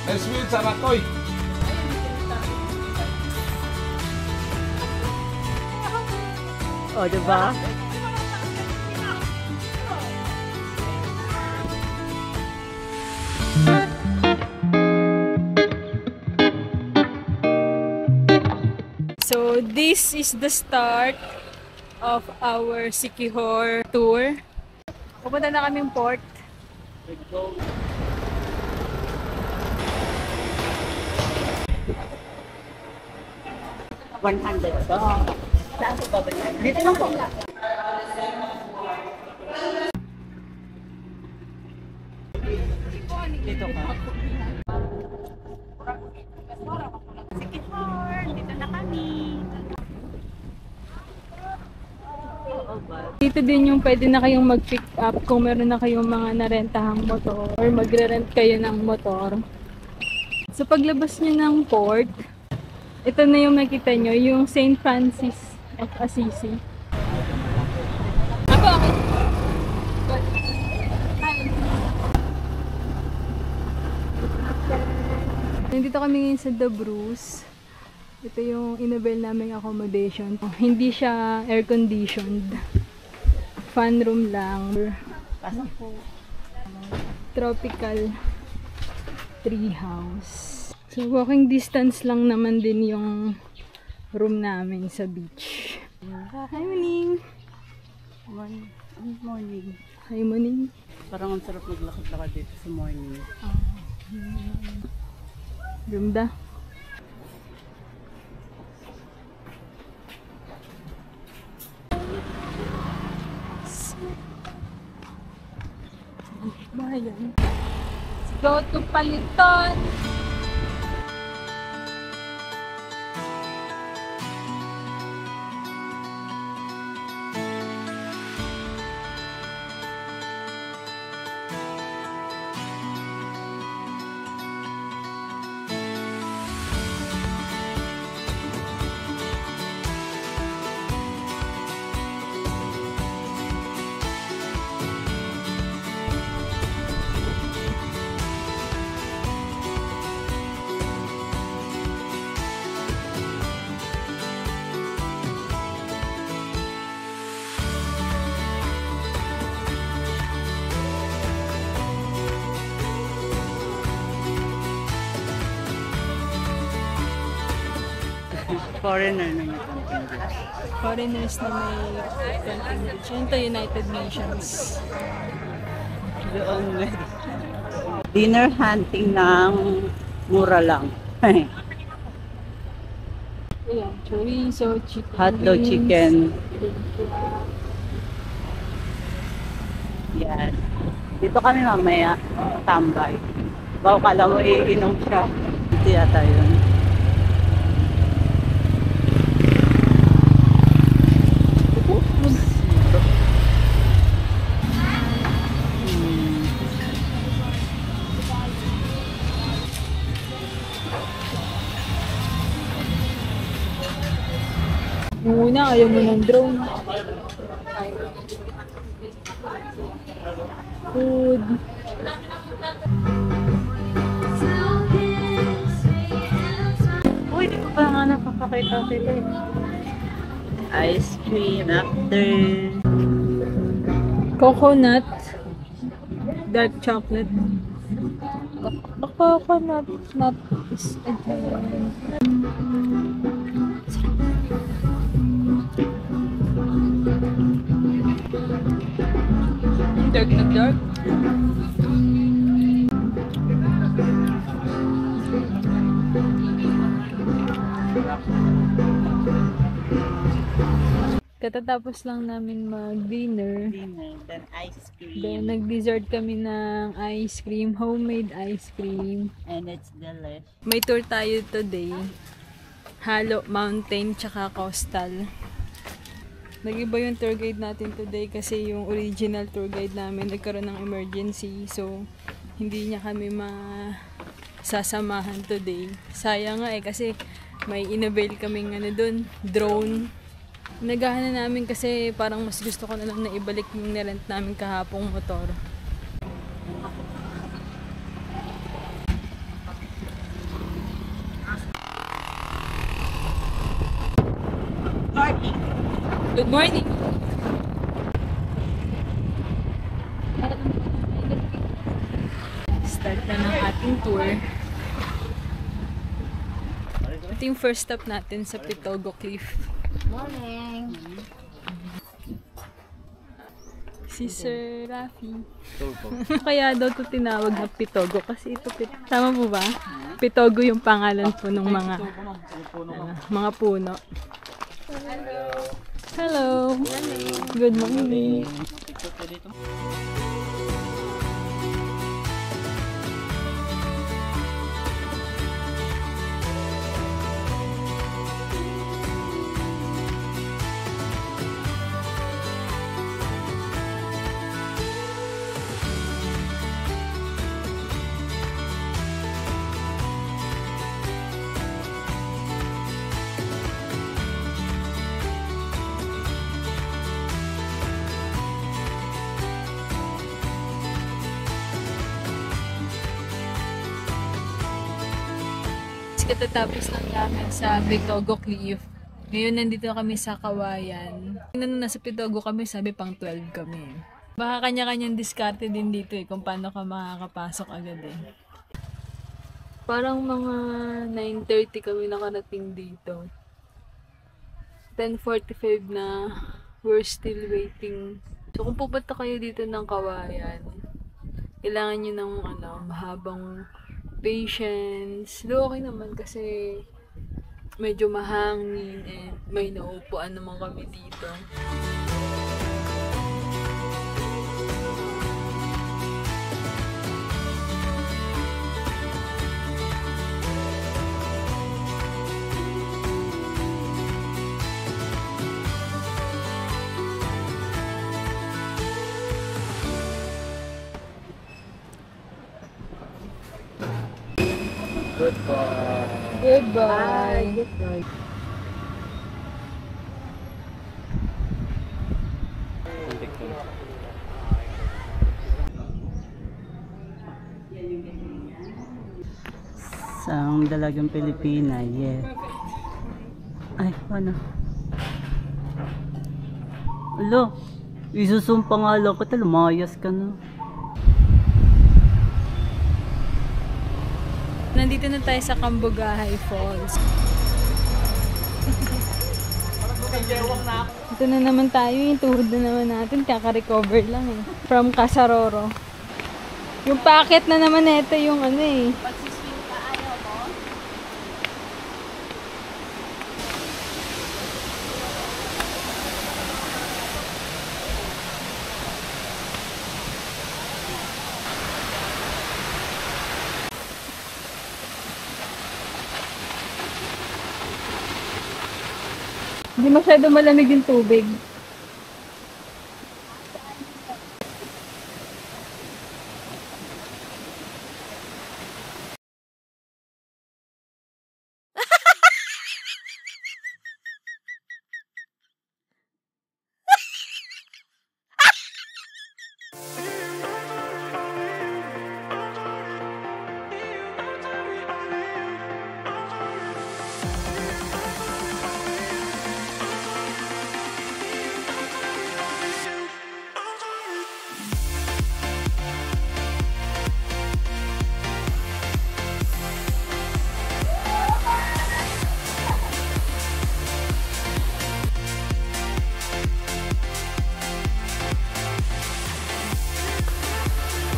Let's meet sa Rakoy. O, diba? So, this is the start of our Siquijor tour. Pupunta na kaming port. $100 to. Saan ko ba? Dito lang po. Dito ka. Siquijor, dito na kami. Dito din yung pwede na kayong mag-pick up kung meron na kayong mga narentahang motor or magre-rent kayo ng motor. So paglabas nyo ng port, ito na yung makita nyo, yung St. Francis of Assisi. Ako, okay. Nandito kami ngayon sa The Bruce. Ito yung inabil naming accommodation. Hindi siya air-conditioned. Fun room lang. Tropical tree house. So, walking distance lang naman din yung room namin sa beach. Hi, morning! Morning. Hi, morning! Parang ang sarap maglakad-lakad dito sa morning. Ganda. Bayan. Let's go to Paliton! Foreigner na may konting beach. Foreigners na may konting beach. Yun to, United Nations. Doon dinner hunting ng mura lang. Ayan, chorizo, chicken Hotdog wings. chicken. Yan. Dito kami mamaya tambay. Bawa kala mo iinom siya. Dito yata yun. Muna, ayaw mo ng drone. Food. Uy, di ko pa nga napapakita sila eh. Ice cream after. Coconut. Dark chocolate. Coconut. Not is dark na dark. Katatapos lang namin mag-dinner. Dinner, then ice cream. Then, nag-dessert kami ng ice cream, homemade ice cream. And it's delicious. May tour tayo today. Halo, mountain, tsaka coastal. Nag-iba yung tour guide natin today kasi yung original tour guide namin nagkaroon ng emergency. So, hindi niya kami masasamahan today. Sayang nga eh kasi may inavail kaming dun, drone. Nagahan na namin kasi parang mas gusto ko na lang na ibalik yung nirent namin kahapong motor. Morning! Start na ng ating tour. Ito yung first stop natin sa Pitogo Cliff. Morning! Si Sir Rafi. Kaya daw ito tinawag na Pitogo kasi ito, tama po ba? Pitogo yung pangalan po ng mga puno. Hello! Good morning! Katatapos lang namin sa Pitogo Cliff. Ngayon nandito kami sa Kawayan. Nung nasa Pitogo kami, sabi pang 12 kami. Baka kanya-kanyang diskarte din dito kung paano ka makakapasok agad Parang mga 9:30 kami nakarating dito. 10:45 na, we're still waiting. So kung pupunta kayo dito ng Kawayan, kailangan nyo ng mahabang patience. Do okay naman kasi medyo mahangin and may naupuan naman kami dito. Goodbye! Goodbye! Goodbye! Isang dalagang Pilipina, yes. Ay, ano? Alo, isusumpa nga lang kita, lumayas ka na. Nandito na tayo sa Cambogahay Falls. Ito na naman tayo, yung tuhod na naman natin, kaka-recover lang from Kasaroro. Yung packet na naman ito yung Magsiswing ka, ayaw mo? Hindi masyado malamig yung tubig.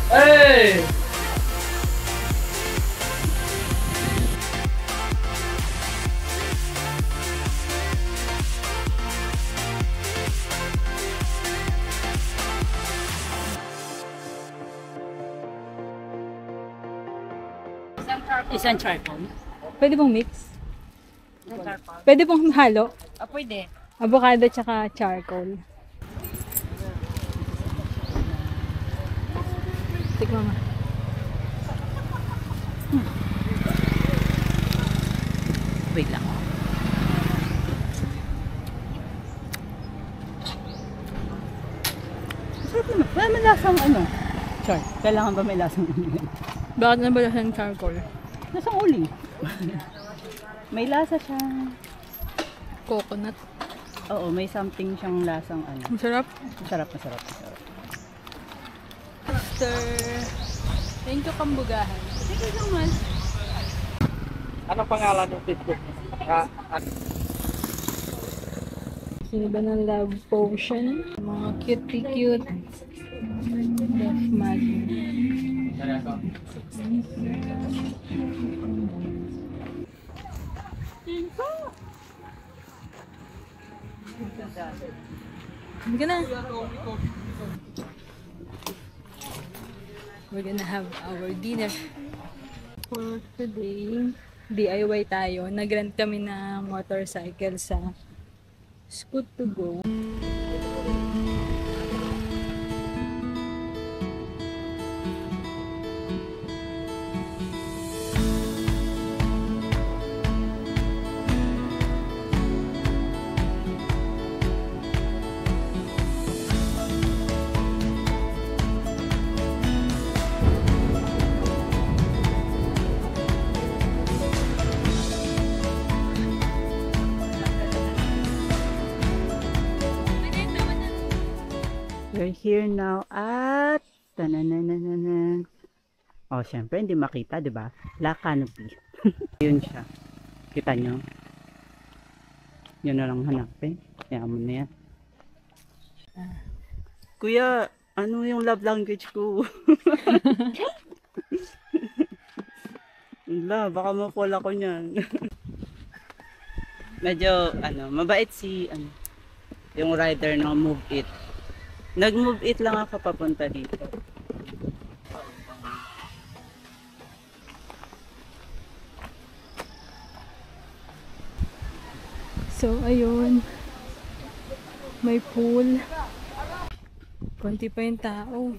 Hey! Isang charcoal. Pwede pong mix? Pwede pong halo? Pwede. Avocado tsaka charcoal. Tikman mo. Wait lang. Sarap naman. Wala may lasang Char, kailangan ba may lasang Bakit na ba yung charcoal? Lasang uli. May lasa siya. Coconut. Oo, may something siyang lasang ano. Masarap. Masarap, masarap, masarap. Sir, thank you Kambugahan. Thank you so much. Anong pangalan ng Facebook mo? Sino ba ng love potion? Mga cute. Love magic. Hindi ka na. We're gonna have our dinner. For today, DIY tayo. Nag-rent kami ng motorcycle sa Scoot to Go. We're here now at tananananan. Oh, syempre hindi makita, 'di ba? La Canopy. Yun siya. Kita nyo? Yun na lang hanapin. Kaya mo na yan. Kuya, ano yung love language ko? Wala, baka ma-fall ako niyan. Medyo, mabait si, yung rider ng Move It. Nag-Move It lang ako papunta dito. So, ayun. May pool. Konti pa yung tao.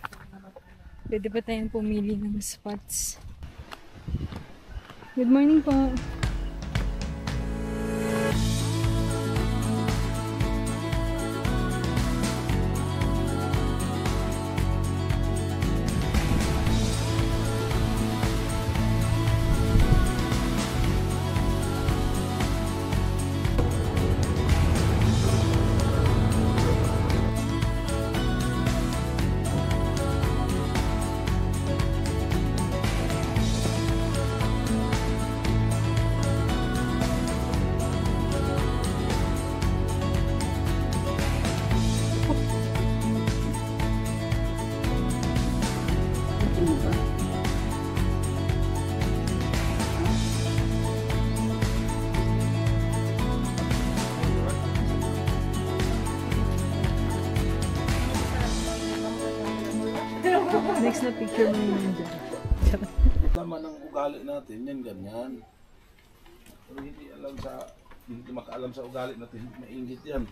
Pwede pa tayong pumili ng spots. Good morning po. Next na picture mo yun dyan. Laman ng ugali natin, yan ganyan. Pero hindi makaalam sa ugali natin, mainggit yan.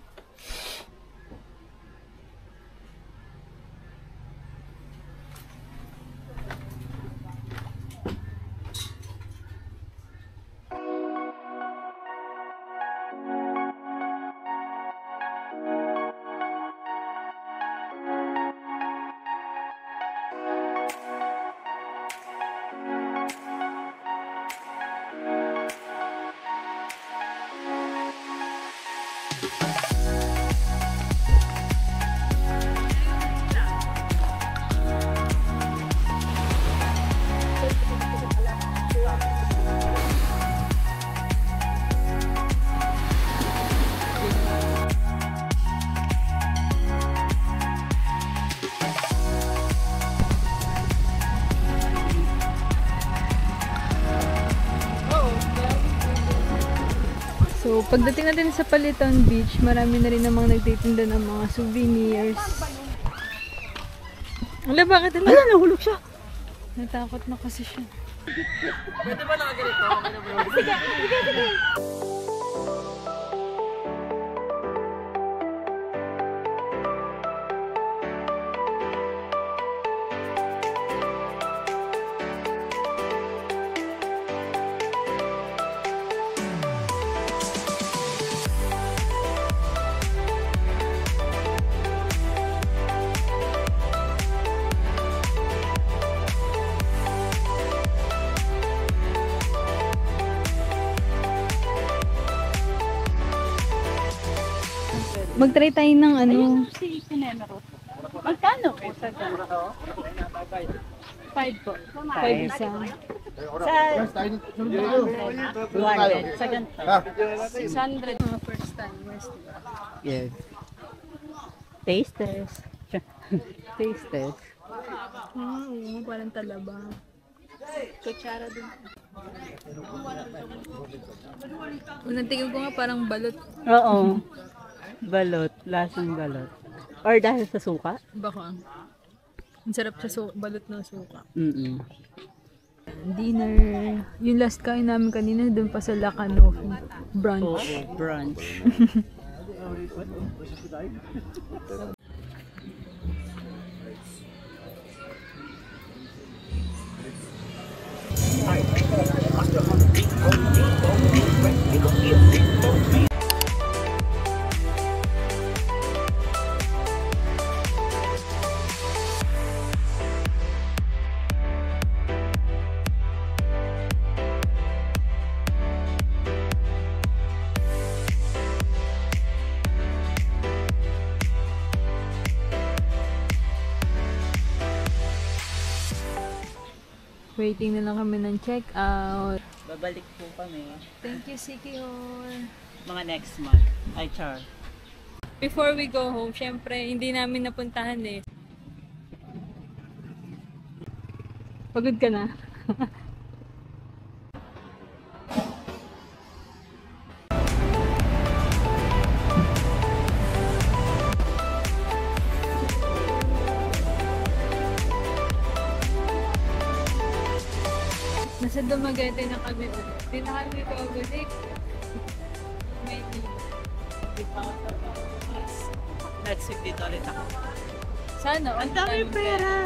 So, pagdating natin sa Paliton Beach, marami na rin namang nagtitinda ng mga souvenirs. Wala, bakit? Wala, nahulog siya. Natakot na kasi siya. Pwede ba nakaganito? Sige, sige, sige. Mag-try tayo ng ano. Si Pinenero. Magkano po sa ganito? 5 po. 5 isa. Sa 200. Sa ganito. 600. Mga first time. Yes. Taste test. Taste test. Oo, parang talaba. Kutsara din. Unang tingin ko nga parang balot. Oo. Balot. Lasang balot. Or dahil sa suka? Baka. Ang sarap sa balot ng suka. Mm-mm. Dinner. Yung last kain namin kanina doon pa sa Lacanau. Brunch. Oo, brunch. Waiting na lang kami ng check-out. Babalik po kami. Thank you, Sikior. Mga next month. Ay, char. Before we go home, syempre, hindi namin napuntahan eh. Pagod ka na? Nasa Dumaguete na kami ulit. Hindi na kami pabalik. May Next week dito ulit ako. Sana. Ang dami pera!